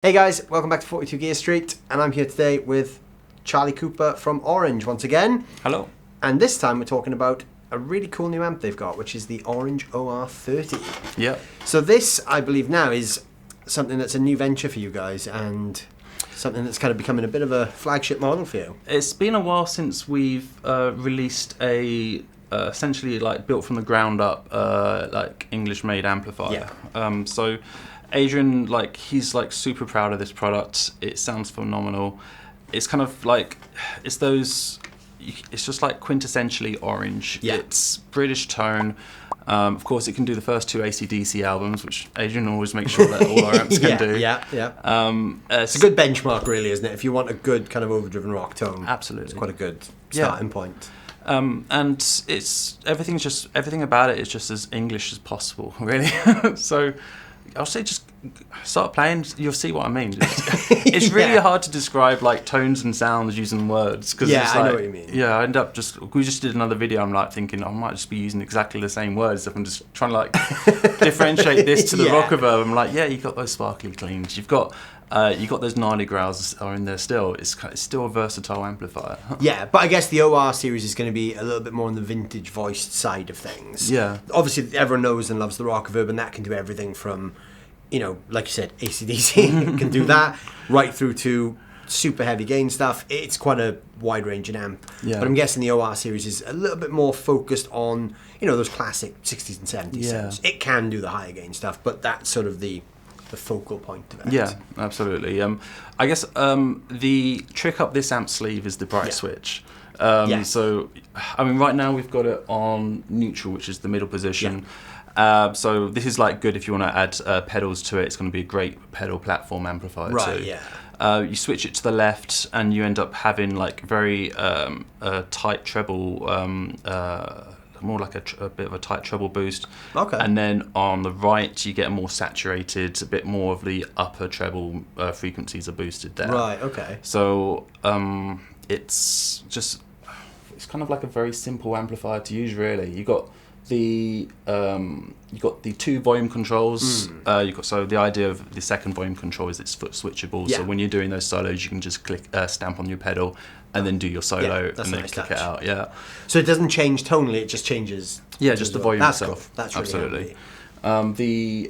Hey guys, welcome back to 42 Gear Street, and I'm here today with Charlie Cooper from Orange once again. Hello. And this time we're talking about a really cool new amp they've got, which is the Orange OR30. Yeah. So this, I believe now, is something that's a new venture for you guys, and something that's kind of becoming a bit of a flagship model for you. It's been a while since we've released a essentially like built from the ground up like English-made amplifier. Yeah. So Adrian, like, he's like super proud of this product. It sounds phenomenal. It's kind of like it's just like quintessentially Orange. Yeah. It's British tone. Of course, it can do the first two AC/DC albums, which Adrian always makes sure that all our amps can do. Yeah. It's a good benchmark, really, isn't it? If you want a good kind of overdriven rock tone, absolutely, it's quite a good starting point. And it's everything about it is just as English as possible, really. So I'll say just start playing. You'll see what I mean. It's really hard to describe like tones and sounds using words. Cause yeah, it's I like, know what you mean. Yeah, we just did another video. I'm like thinking I might just be using exactly the same words. If I'm just trying to like differentiate this to the rock reverb. I'm like, yeah, you got those sparkly cleans. You got those gnarly growls are in there still. It's still a versatile amplifier. Yeah, but I guess the OR series is going to be a little bit more on the vintage voiced side of things. Yeah. Obviously, everyone knows and loves the rock reverb, and that can do everything from, you know, like you said, AC/DC can do that, right through to super heavy gain stuff. It's quite a wide ranging amp. Yeah. But I'm guessing the OR series is a little bit more focused on, you know, those classic 60s and 70s sounds. It can do the higher gain stuff, but that's sort of the focal point of it. Yeah, absolutely. I guess the trick up this amp sleeve is the bright switch. So, I mean, right now we've got it on neutral, which is the middle position. Yeah. So this is like good if you want to add pedals to it. It's going to be a great pedal platform amplifier too. Yeah. You switch it to the left, and you end up having like very tight treble. More like a bit of a tight treble boost. Okay. And then on the right, you get a more saturated, a bit more of the upper treble frequencies are boosted there. Right. Okay. So it's kind of like a very simple amplifier to use, really. You got the two volume controls. So the idea of the second volume control is it's foot switchable. So when you're doing those solos, you can just click stamp on your pedal and then do your solo and then click it out. Yeah. So it doesn't change tonally; it just changes. Yeah, just the volume itself. Cool. That's really absolutely. Handy.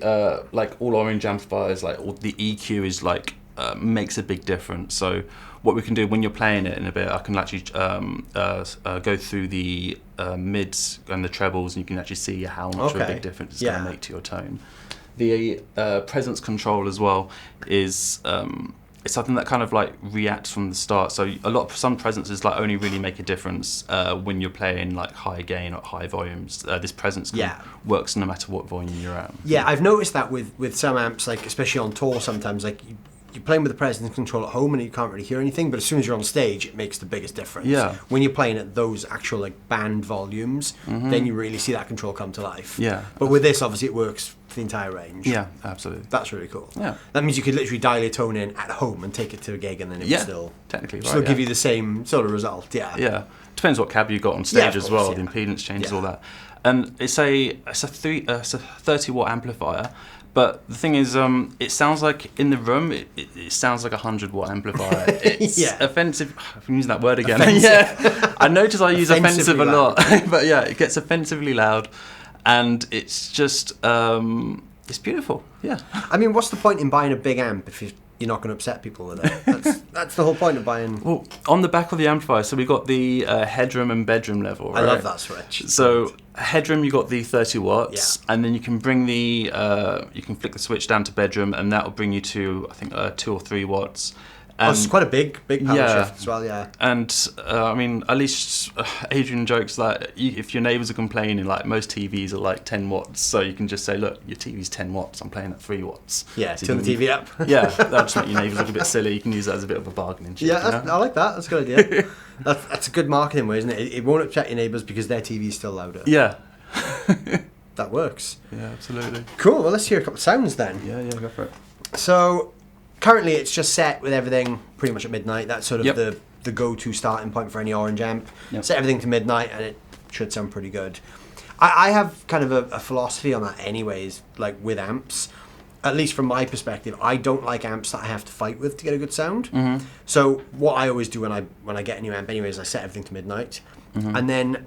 Like all Orange amplifiers, like the EQ is like makes a big difference. So what we can do when you're playing it in a bit, I can actually go through the mids and the trebles, and you can actually see how much of a big difference it's going to make to your tone. The presence control as well is it's something that kind of like reacts from the start. So some presences like only really make a difference when you're playing like high gain or high volumes. This presence works no matter what volume you're at. Yeah, I've noticed that with some amps, like especially on tour, sometimes like you're playing with the presence control at home and you can't really hear anything, but as soon as you're on stage, it makes the biggest difference. Yeah. When you're playing at those actual like band volumes, then you really see that control come to life. Yeah. But with this, obviously, it works for the entire range. Yeah, absolutely. That's really cool. Yeah. That means you could literally dial your tone in at home and take it to a gig, and then it would still technically give you the same sort of result. Yeah. Yeah. Depends what cab you got on stage as well. The impedance changes, all that. And it's a 30 watt amplifier. But the thing is, it sounds like in the room, it sounds like a 100 watt amplifier. It's offensive. I'm using that word again. Yeah, I notice I use offensive a lot, but yeah, it gets offensively loud, and it's just it's beautiful. Yeah. I mean, what's the point in buying a big amp if you're not going to upset people with it? That's the whole point of buying. Well, on the back of the amplifier, so we got the headroom and bedroom level. Right? I love that switch. So headroom, you got the 30 watts, and then you can bring you can flick the switch down to bedroom, and that will bring you to I think 2 or 3 watts. It's quite a big power shift as well, yeah. And I mean, at least Adrian jokes that if your neighbours are complaining, like most TVs are like 10 watts, so you can just say, look, your TV's 10 watts, I'm playing at 3 watts. Yeah, so turn the TV up. Yeah, that'll just make your neighbours look a bit silly. You can use that as a bit of a bargaining chip. Yeah, I like that. That's a good idea. That's a good marketing way, isn't it? It won't upset your neighbours because their TV's still louder. Yeah. That works. Yeah, absolutely. Cool, well, let's hear a couple of sounds then. Yeah, go for it. So currently it's just set with everything pretty much at midnight. That's sort of the go-to starting point for any Orange amp. Set everything to midnight and it should sound pretty good. I have kind of a philosophy on that anyways, like with amps. at least from my perspective, I don't like amps that I have to fight with to get a good sound. So what I always do when I get a new amp anyway is I set everything to midnight. And then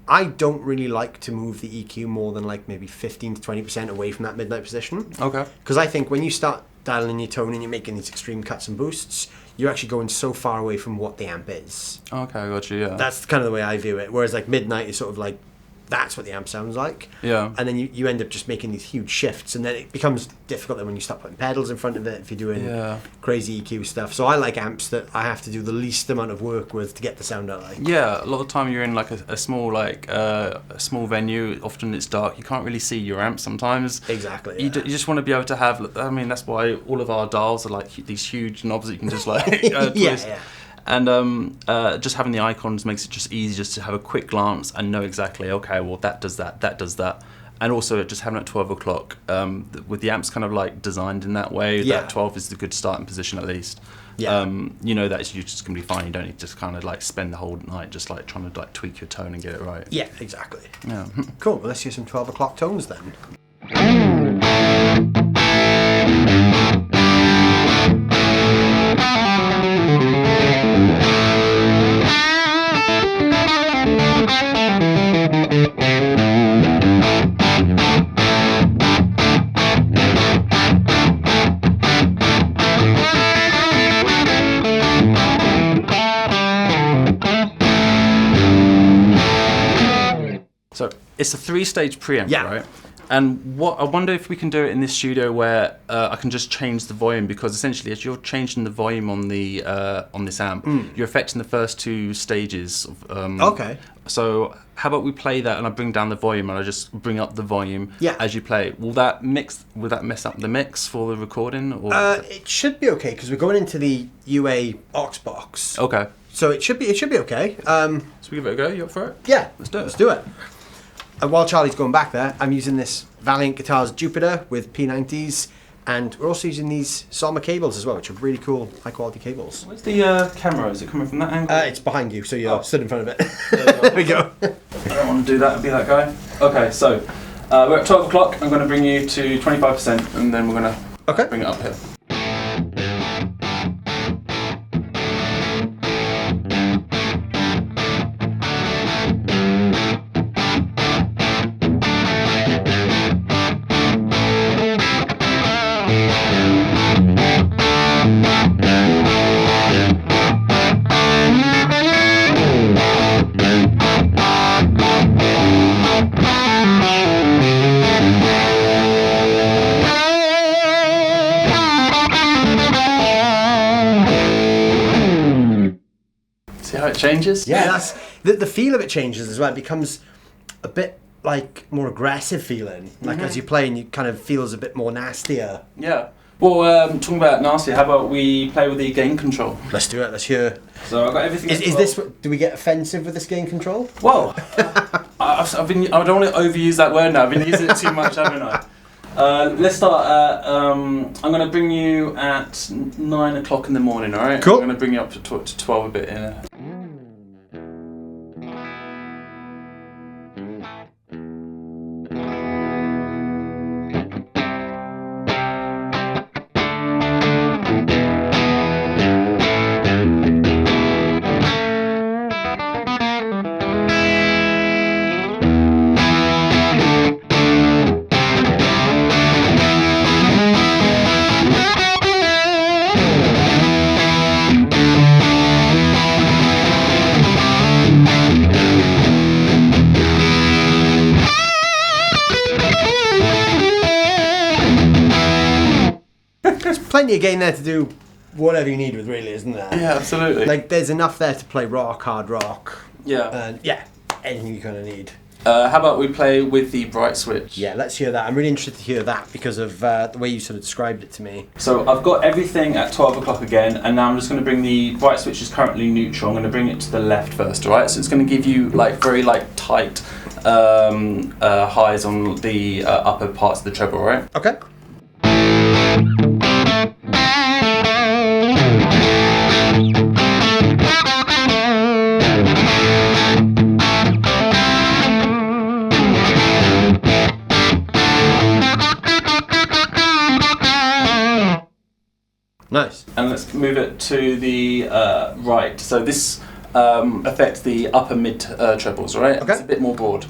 I don't really like to move the EQ more than like maybe 15 to 20% away from that midnight position. Okay. Because I think when you start dialing in your tone and you're making these extreme cuts and boosts, you're actually going so far away from what the amp is. Okay, I got you, yeah. That's kind of the way I view it. Whereas like midnight is sort of like, that's what the amp sounds like. Yeah. And then you end up just making these huge shifts, and then it becomes difficult then when you start putting pedals in front of it if you're doing crazy EQ stuff. So I like amps that I have to do the least amount of work with to get the sound I like. Yeah, a lot of the time you're in like a small a small venue. Often it's dark. You can't really see your amp sometimes. Exactly. You just want to be able to have. I mean, that's why all of our dials are like these huge knobs that you can just like twist. Yeah. And just having the icons makes it just easy just to have a quick glance and know exactly, okay, well, that does that, that does that. And also just having it at 12 o'clock, with the amps kind of like designed in that way, that 12 is the good starting position at least. Yeah. You know that you're just going to be fine. You don't need to just kind of like spend the whole night just like trying to like tweak your tone and get it right. Yeah, exactly. Yeah. Cool, well, let's hear some 12 o'clock tones then. So it's a 3-stage preamp, right? And what I wonder if we can do it in this studio where I can just change the volume, because essentially as you're changing the volume on the on this amp, you're affecting the first 2 stages. Okay. So how about we play that and I bring down the volume and I just bring up the volume as you play. Will that mess up the mix for the recording? Or it should be okay because we're going into the UA aux box. Okay. So it should be okay. So we give it a go. You up for it? Yeah. Let's do it. Let's do it. And while Charlie's going back there, I'm using this Valiant Guitars Jupiter with P90s, and we're also using these Solma cables as well, which are really cool, high quality cables. Where's the camera? Is it coming from that angle? It's behind you, so you're stood in front of it. There we go. I don't want to do that and be that guy. Okay, so we're at 12 o'clock. I'm going to bring you to 25%, and then we're going to bring it up here. Changes? Yeah, that's the feel of it changes as well. It becomes a bit like more aggressive feeling. Like as you're playing, you kind of feels a bit more nastier. Yeah. Well, talking about nasty, how about we play with the gain control? Let's do it. Let's hear. So I've got everything. Is this? Do we get offensive with this gain control? Well, I don't want to overuse that word now. I've been using it too much, haven't I? Let's start at, I'm going to bring you at 9 o'clock in the morning, alright? Cool. I'm going to bring you up to 12 a bit, yeah. Plenty of gain there to do whatever you need with, really, isn't there? Yeah, absolutely. Like, there's enough there to play rock, hard rock. Yeah. And yeah, anything you kind of need. How about we play with the bright switch? Yeah, let's hear that. I'm really interested to hear that because of the way you sort of described it to me. So I've got everything at 12 o'clock again, and now I'm just going to bring the bright switch is currently neutral. I'm going to bring it to the left first, alright? So it's going to give you like very like tight highs on the upper parts of the treble, alright? Okay. and let's move it to the right. So this affects the upper mid trebles, right? Okay. It's a bit more broad.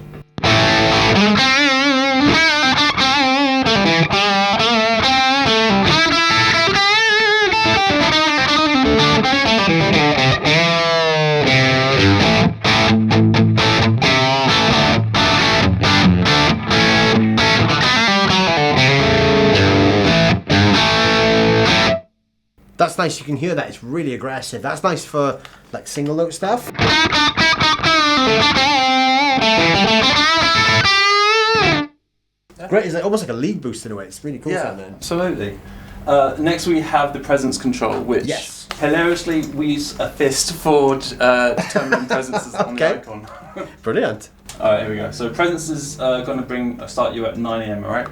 That's nice, you can hear that, it's really aggressive. That's nice for like single note stuff. Great, it's like, almost like a lead boost in a way, it's really cool sounding. Absolutely. Next we have the presence control, which hilariously we use a fist for determining presences on the icon. Brilliant. Alright, here we go. So presence is going to start you at 9 AM, alright?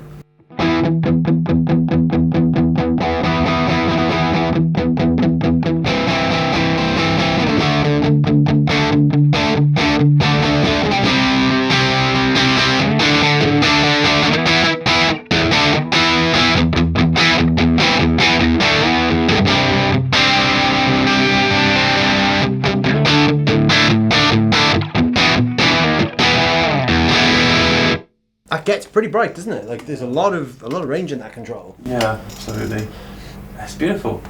That gets pretty bright, doesn't it? Like there's a lot of range in that control. Yeah, absolutely. That's beautiful.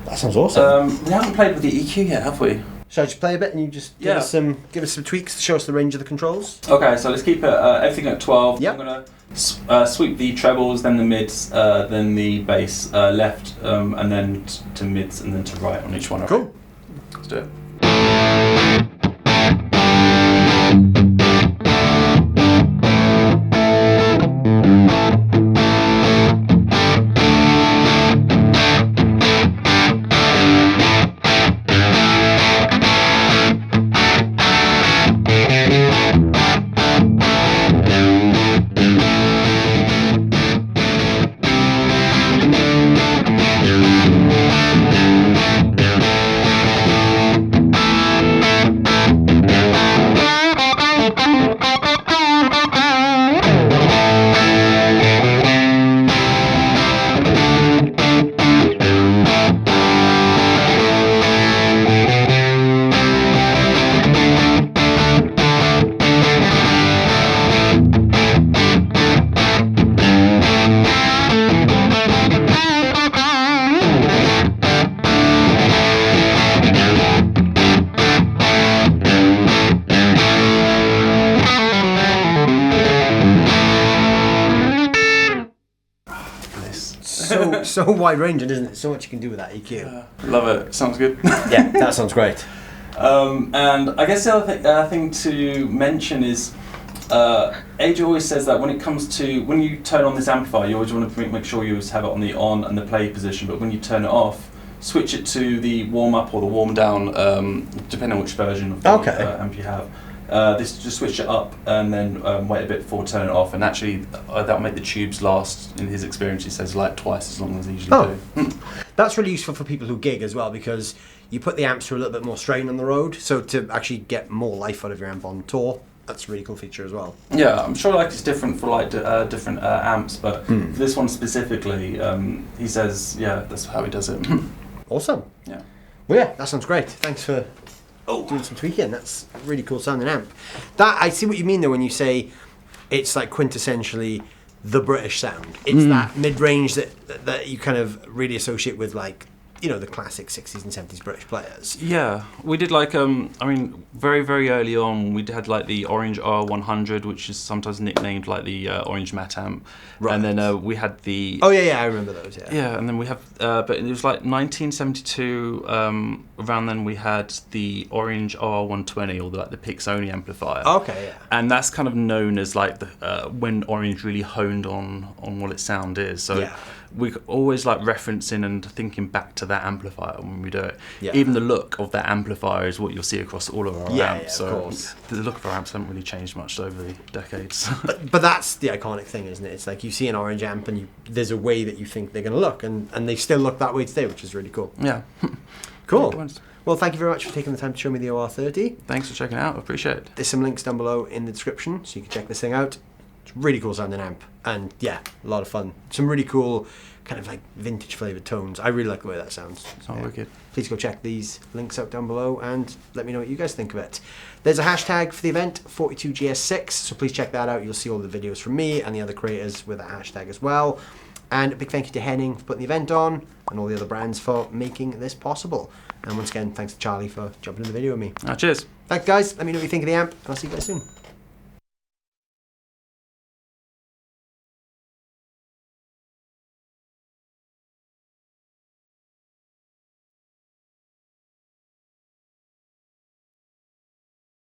That sounds awesome. We haven't played with the EQ yet, have we? Shall I just play a bit and you just give us some tweaks to show us the range of the controls? Okay, so let's keep it everything at 12. Yep. I'm gonna sweep the trebles, then the mids, then the bass, left, and then to mids, and then to right on each one. Cool. Let's do it. So wide ranging, isn't it? So much you can do with that EQ. Love it. Sounds good. Yeah, that sounds great. And I guess the other thing to mention is, AJ always says that when it comes to when you turn on this amplifier, you always want to make sure you have it on the on and the play position. But when you turn it off, switch it to the warm up or the warm down, depending on which version of the amp you have. This just switch it up and then wait a bit before turning it off, and actually that'll make the tubes last. In his experience, he says like twice as long as they usually do. That's really useful for people who gig as well, because you put the amps through a little bit more strain on the road, so to actually get more life out of your amp on tour, that's a really cool feature as well. Yeah, I'm sure like it's different for like different amps, but for this one specifically, he says that's how he does it. Awesome. Yeah. Well, yeah, that sounds great. Thanks for doing some tweaking. That's a really cool sounding amp. That I see what you mean though when you say it's like quintessentially the British sound. It's that mid-range that you kind of really associate with, like, you know, the classic 60s and 70s British players. Yeah, we did like, I mean, very, very early on, we had like the Orange R100, which is sometimes nicknamed like the Orange Matt amp. Right. And then we had the... Oh, yeah, I remember those, yeah. Yeah, and then we have, but it was like 1972, around then we had the Orange R120, or the Pixoni amplifier. Okay, yeah. And that's kind of known as like the when Orange really honed on what its sound is. So we always like referencing and thinking back to that amplifier when we do it. Yeah. Even the look of that amplifier is what you'll see across all of our amps. Yeah, so of course. The look of our amps haven't really changed much over the decades. but that's the iconic thing, isn't it? It's like you see an Orange amp and there's a way that you think they're going to look, and they still look that way today, which is really cool. Yeah. Cool. Well, thank you very much for taking the time to show me the OR30. Thanks for checking it out. I appreciate it. There's some links down below in the description, so you can check this thing out. It's a really cool sounding amp, and yeah, a lot of fun. Some really cool kind of like vintage flavoured tones. I really like the way that sounds. Oh, wicked. Please go check these links out down below and let me know what you guys think of it. There's a hashtag for the event, 42GS6, so please check that out. You'll see all the videos from me and the other creators with that hashtag as well. And a big thank you to Henning for putting the event on, and all the other brands for making this possible. And once again, thanks to Charlie for jumping in the video with me. Cheers. Thanks guys, let me know what you think of the amp, and I'll see you guys soon.